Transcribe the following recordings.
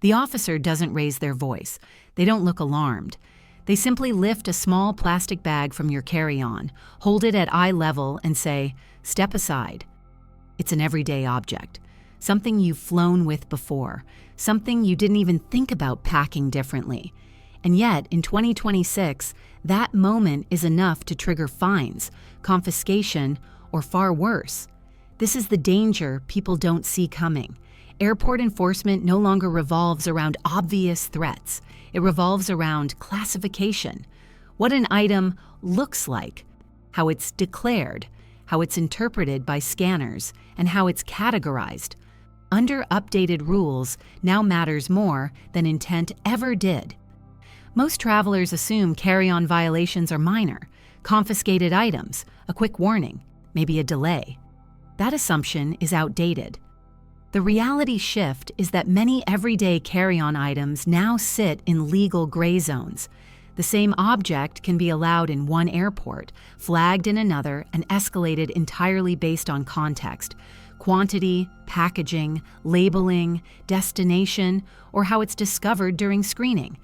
The officer doesn't raise their voice. They don't look alarmed. They simply lift a small plastic bag from your carry-on, hold it at eye level, and say, "Step aside." It's an everyday object, something you've flown with before, something you didn't even think about packing differently. And yet, in 2026, that moment is enough to trigger fines, confiscation, or far worse. This is the danger people don't see coming. Airport enforcement no longer revolves around obvious threats. It revolves around classification, what an item looks like, how it's declared, how it's interpreted by scanners, and how it's categorized. Under updated rules now matters more than intent ever did. Most travelers assume carry-on violations are minor, confiscated items, a quick warning, maybe a delay. That assumption is outdated. The reality shift is that many everyday carry-on items now sit in legal gray zones. The same object can be allowed in one airport, flagged in another, and escalated entirely based on context, quantity, packaging, labeling, destination, or how it's discovered during screening.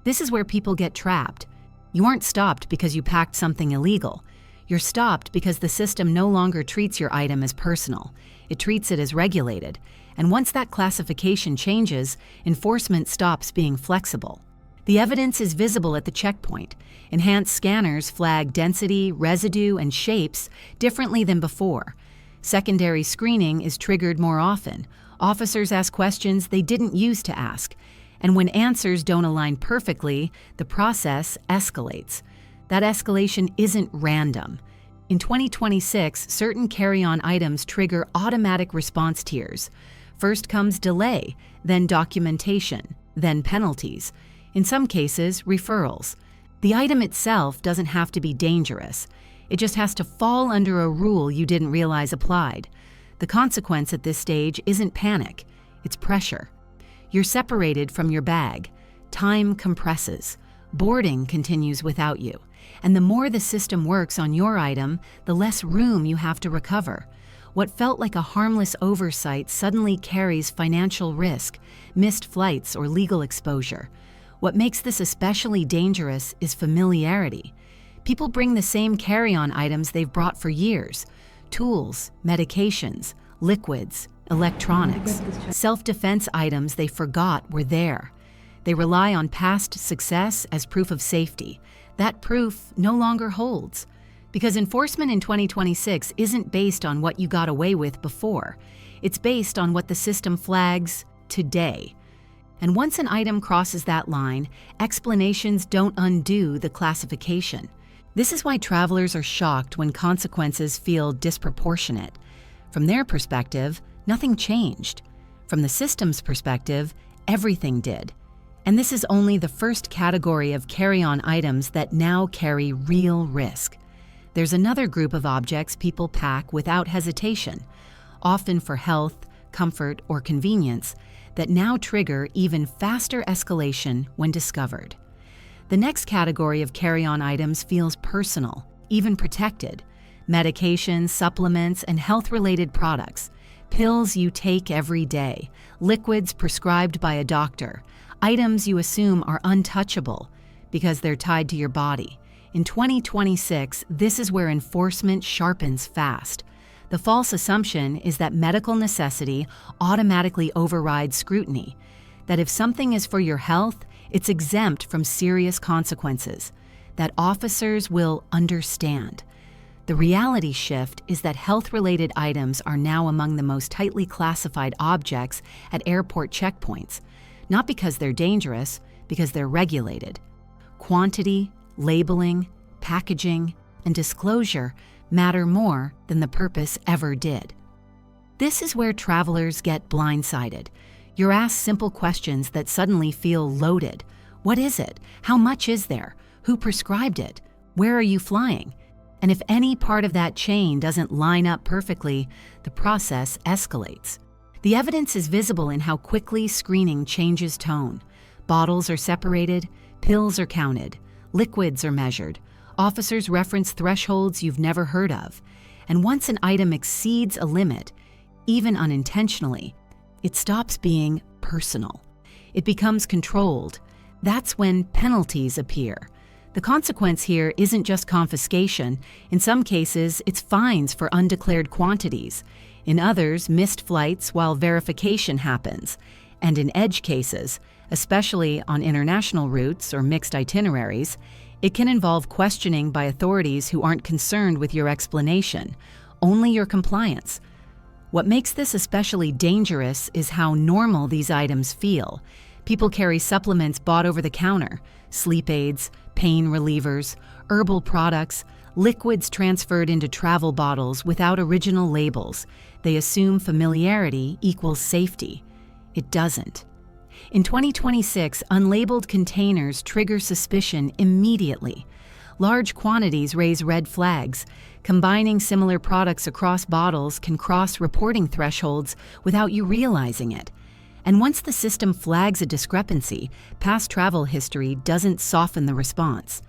This is where people get trapped. You aren't stopped because you packed something illegal. You're stopped because the system no longer treats your item as personal. It treats it as regulated. And once that classification changes, enforcement stops being flexible. The evidence is visible at the checkpoint. Enhanced scanners flag density, residue, and shapes differently than before. Secondary screening is triggered more often. Officers ask questions they didn't use to ask. And when answers don't align perfectly, the process escalates. That escalation isn't random. In 2026, certain carry-on items trigger automatic response tiers. First comes delay, then documentation, then penalties. In some cases, referrals. The item itself doesn't have to be dangerous. It just has to fall under a rule you didn't realize applied. The consequence at this stage isn't panic, it's pressure. You're separated from your bag. Time compresses. Boarding continues without you. And the more the system works on your item, the less room you have to recover. What felt like a harmless oversight suddenly carries financial risk, missed flights, or legal exposure. What makes this especially dangerous is familiarity. People bring the same carry-on items they've brought for years: tools, medications, liquids, electronics, self-defense items they forgot were there. They rely on past success as proof of safety. That proof no longer holds. Because enforcement in 2026 isn't based on what you got away with before. It's based on what the system flags today. And once an item crosses that line, explanations don't undo the classification. This is why travelers are shocked when consequences feel disproportionate. From their perspective, nothing changed. From the system's perspective, everything did. And this is only the first category of carry-on items that now carry real risk. There's another group of objects people pack without hesitation, often for health, comfort, or convenience, that now trigger even faster escalation when discovered. The next category of carry-on items feels personal, even protected. Medications, supplements, and health-related products. Pills you take every day. Liquids prescribed by a doctor. Items you assume are untouchable because they're tied to your body. In 2026, this is where enforcement sharpens fast. The false assumption is that medical necessity automatically overrides scrutiny, that if something is for your health, it's exempt from serious consequences, that officers will understand. The reality shift is that health-related items are now among the most tightly classified objects at airport checkpoints, not because they're dangerous, because they're regulated. Quantity, labeling, packaging, and disclosure matter more than the purpose ever did. This is where travelers get blindsided. You're asked simple questions that suddenly feel loaded. What is it? How much is there? Who prescribed it? Where are you flying? And if any part of that chain doesn't line up perfectly, the process escalates. The evidence is visible in how quickly screening changes tone. Bottles are separated, pills are counted, liquids are measured, officers reference thresholds you've never heard of. And once an item exceeds a limit, even unintentionally, it stops being personal. It becomes controlled. That's when penalties appear. The consequence here isn't just confiscation. In some cases, it's fines for undeclared quantities. In others, missed flights while verification happens. And in edge cases, especially on international routes or mixed itineraries, it can involve questioning by authorities who aren't concerned with your explanation, only your compliance. What makes this especially dangerous is how normal these items feel. People carry supplements bought over the counter, sleep aids, pain relievers, herbal products, liquids transferred into travel bottles without original labels. They assume familiarity equals safety. It doesn't. In 2026, unlabeled containers trigger suspicion immediately. Large quantities raise red flags. Combining similar products across bottles can cross reporting thresholds without you realizing it. And once the system flags a discrepancy, past travel history doesn't soften the response.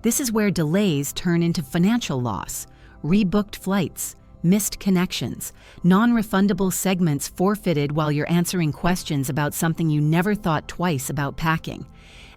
This is where delays turn into financial loss, rebooked flights, missed connections, non-refundable segments forfeited while you're answering questions about something you never thought twice about packing.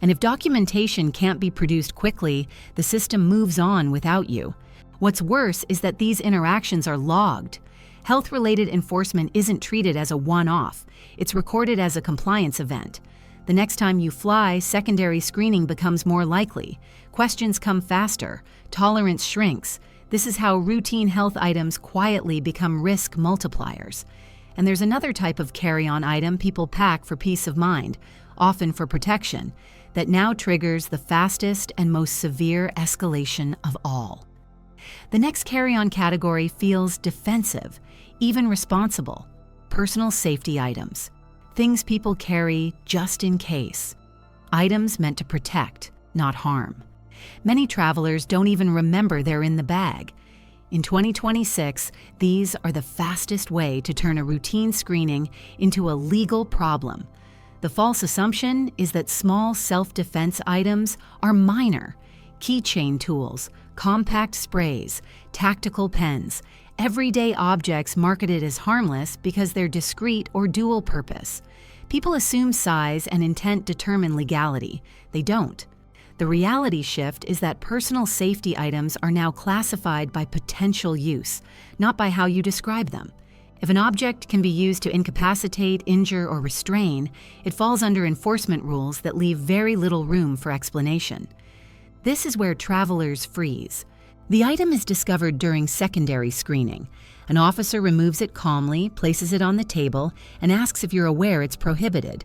And if documentation can't be produced quickly, the system moves on without you. What's worse is that these interactions are logged. Health-related enforcement isn't treated as a one-off. It's recorded as a compliance event. The next time you fly, secondary screening becomes more likely. Questions come faster. Tolerance shrinks. This is how routine health items quietly become risk multipliers. And there's another type of carry-on item people pack for peace of mind, often for protection, that now triggers the fastest and most severe escalation of all. The next carry-on category feels defensive, even responsible. Personal safety items. Things people carry just in case. Items meant to protect, not harm. Many travelers don't even remember they're in the bag. In 2026, these are the fastest way to turn a routine screening into a legal problem. The false assumption is that small self-defense items are minor. Keychain tools, compact sprays, tactical pens, everyday objects marketed as harmless because they're discreet or dual purpose. People assume size and intent determine legality. They don't. The reality shift is that personal safety items are now classified by potential use, not by how you describe them. If an object can be used to incapacitate, injure, or restrain, it falls under enforcement rules that leave very little room for explanation. This is where travelers freeze. The item is discovered during secondary screening. An officer removes it calmly, places it on the table, and asks if you're aware it's prohibited.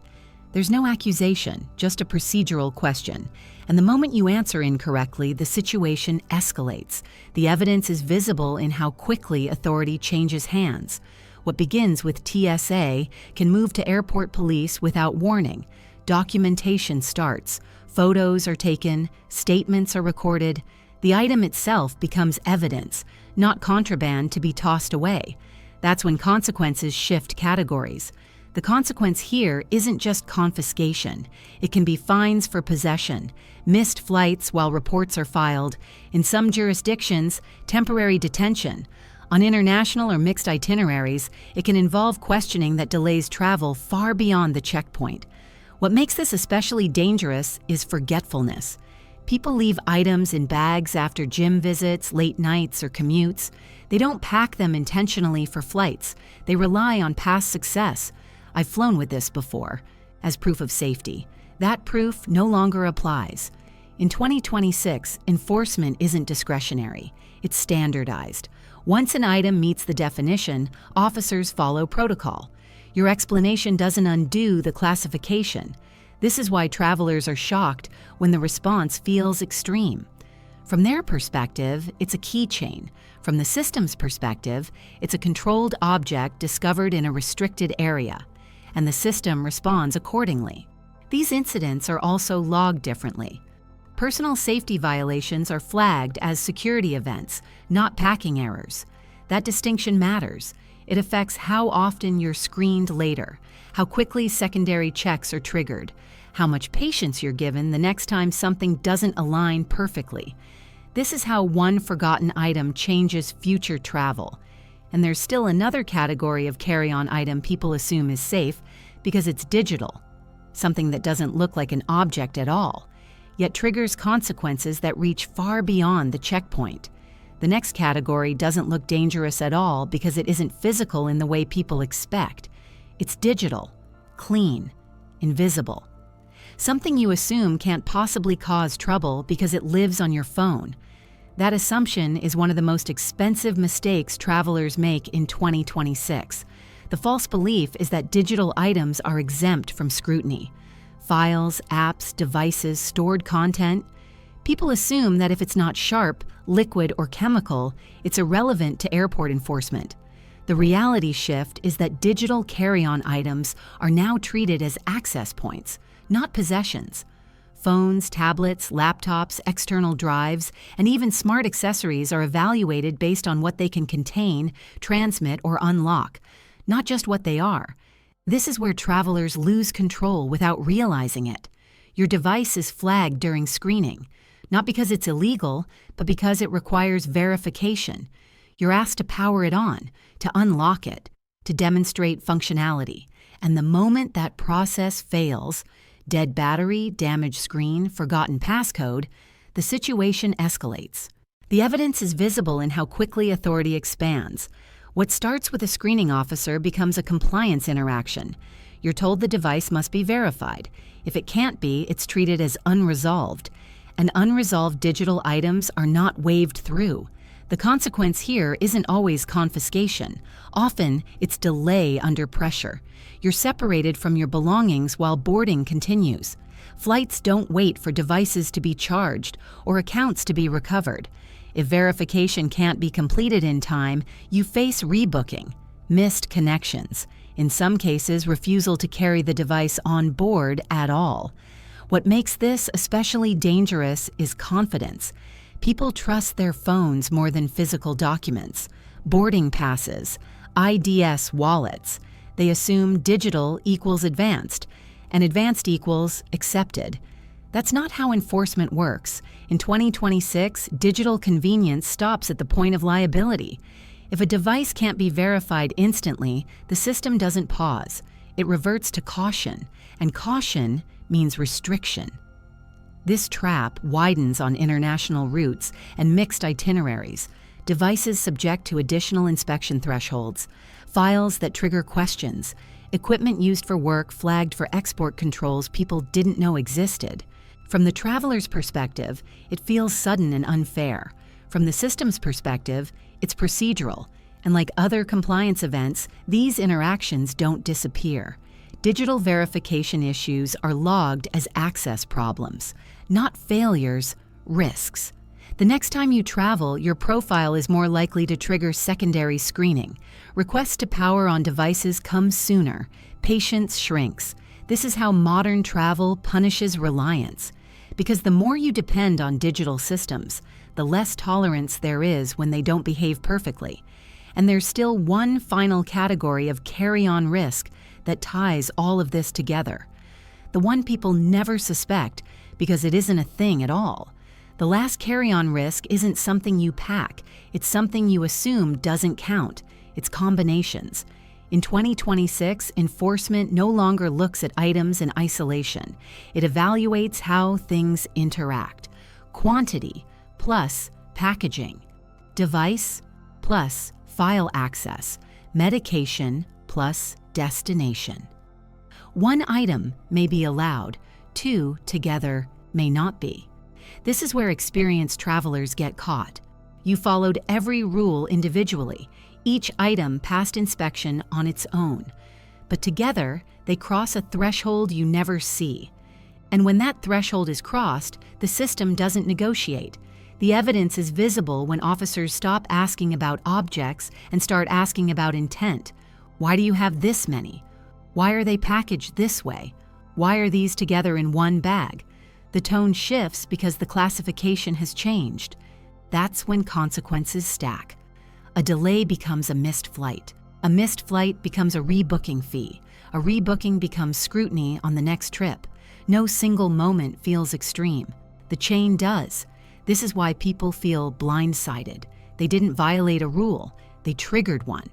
There's no accusation, just a procedural question. And the moment you answer incorrectly, the situation escalates. The evidence is visible in how quickly authority changes hands. What begins with TSA can move to airport police without warning. Documentation starts. Photos are taken, statements are recorded. The item itself becomes evidence, not contraband to be tossed away. That's when consequences shift categories. The consequence here isn't just confiscation. It can be fines for possession, missed flights while reports are filed, in some jurisdictions, temporary detention. On international or mixed itineraries, it can involve questioning that delays travel far beyond the checkpoint. What makes this especially dangerous is forgetfulness. People leave items in bags after gym visits, late nights, or commutes. They don't pack them intentionally for flights. They rely on past success. I've flown with this before, as proof of safety. That proof no longer applies. In 2026, enforcement isn't discretionary. It's standardized. Once an item meets the definition, officers follow protocol. Your explanation doesn't undo the classification. This is why travelers are shocked when the response feels extreme. From their perspective, it's a keychain. From the system's perspective, it's a controlled object discovered in a restricted area, and the system responds accordingly. These incidents are also logged differently. Personal safety violations are flagged as security events, not packing errors. That distinction matters. It affects how often you're screened later, how quickly secondary checks are triggered, how much patience you're given the next time something doesn't align perfectly. This is how one forgotten item changes future travel. And there's still another category of carry-on item people assume is safe because it's digital. something that doesn't look like an object at all, yet triggers consequences that reach far beyond the checkpoint. The next category doesn't look dangerous at all because it isn't physical in the way people expect. It's digital, clean, invisible. Something you assume can't possibly cause trouble because it lives on your phone. That assumption is one of the most expensive mistakes travelers make in 2026. The false belief is that digital items are exempt from scrutiny. Files, apps, devices, stored content. People assume that if it's not sharp, liquid, or chemical, it's irrelevant to airport enforcement. The reality shift is that digital carry-on items are now treated as access points, not possessions. Phones, tablets, laptops, external drives, and even smart accessories are evaluated based on what they can contain, transmit, or unlock, not just what they are. This is where travelers lose control without realizing it. Your device is flagged during screening, not because it's illegal, but because it requires verification. You're asked to power it on, to unlock it, to demonstrate functionality. And the moment that process fails, dead battery, damaged screen, forgotten passcode, the situation escalates. The evidence is visible in how quickly authority expands. What starts with a screening officer becomes a compliance interaction. You're told the device must be verified. If it can't be, it's treated as unresolved. And unresolved digital items are not waved through. The consequence here isn't always confiscation. Often, it's delay under pressure. You're separated from your belongings while boarding continues. Flights don't wait for devices to be charged or accounts to be recovered. If verification can't be completed in time, you face rebooking, missed connections, in some cases refusal to carry the device on board at all. What makes this especially dangerous is confidence. People trust their phones more than physical documents, boarding passes, IDS wallets. They assume digital equals advanced, and advanced equals accepted. That's not how enforcement works. In 2026, digital convenience stops at the point of liability. If a device can't be verified instantly, the system doesn't pause. It reverts to caution, and caution means restriction. This trap widens on international routes and mixed itineraries, devices subject to additional inspection thresholds, files that trigger questions, equipment used for work flagged for export controls people didn't know existed. From the traveler's perspective, it feels sudden and unfair. From the system's perspective, it's procedural. And like other compliance events, these interactions don't disappear. Digital verification issues are logged as access problems, not failures, risks. The next time you travel, your profile is more likely to trigger secondary screening. Requests to power on devices come sooner. Patience shrinks. This is how modern travel punishes reliance. Because the more you depend on digital systems, the less tolerance there is when they don't behave perfectly. And there's still one final category of carry-on risk that ties all of this together. The one people never suspect because it isn't a thing at all. The last carry-on risk isn't something you pack, it's something you assume doesn't count. It's combinations. In 2026, enforcement no longer looks at items in isolation. It evaluates how things interact. Quantity plus packaging. Device plus file access. Medication plus destination. One item may be allowed, two together may not be. This is where experienced travelers get caught. You followed every rule individually. Each item passed inspection on its own. But together, they cross a threshold you never see. And when that threshold is crossed, the system doesn't negotiate. The evidence is visible when officers stop asking about objects and start asking about intent. Why do you have this many? Why are they packaged this way? Why are these together in one bag? The tone shifts because the classification has changed. That's when consequences stack. A delay becomes a missed flight. A missed flight becomes a rebooking fee. A rebooking becomes scrutiny on the next trip. No single moment feels extreme. The chain does. This is why people feel blindsided. They didn't violate a rule. They triggered one.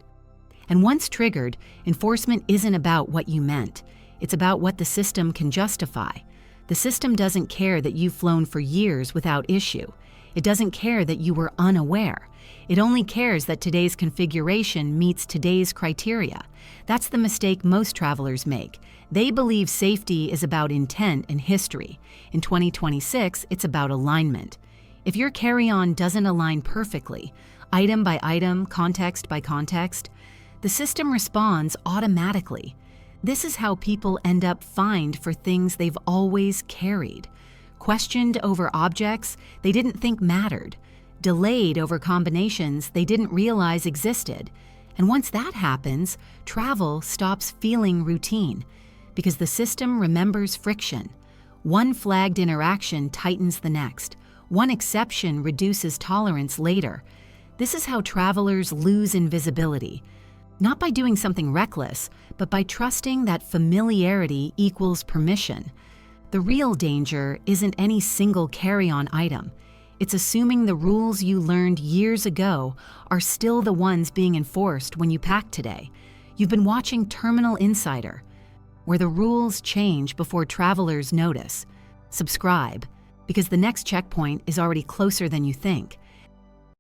And once triggered, enforcement isn't about what you meant. It's about what the system can justify. The system doesn't care that you've flown for years without issue. It doesn't care that you were unaware. It only cares that today's configuration meets today's criteria. That's the mistake most travelers make. They believe safety is about intent and history. In 2026, it's about alignment. If your carry-on doesn't align perfectly, item by item, context by context, the system responds automatically. This is how people end up fined for things they've always carried, questioned over objects they didn't think mattered, delayed over combinations they didn't realize existed. And once that happens, travel stops feeling routine because the system remembers friction. One flagged interaction tightens the next. One exception reduces tolerance later. This is how travelers lose invisibility. Not by doing something reckless, but by trusting that familiarity equals permission. The real danger isn't any single carry-on item. It's assuming the rules you learned years ago are still the ones being enforced when you pack today. You've been watching Terminal Insider, where the rules change before travelers notice. Subscribe, because the next checkpoint is already closer than you think.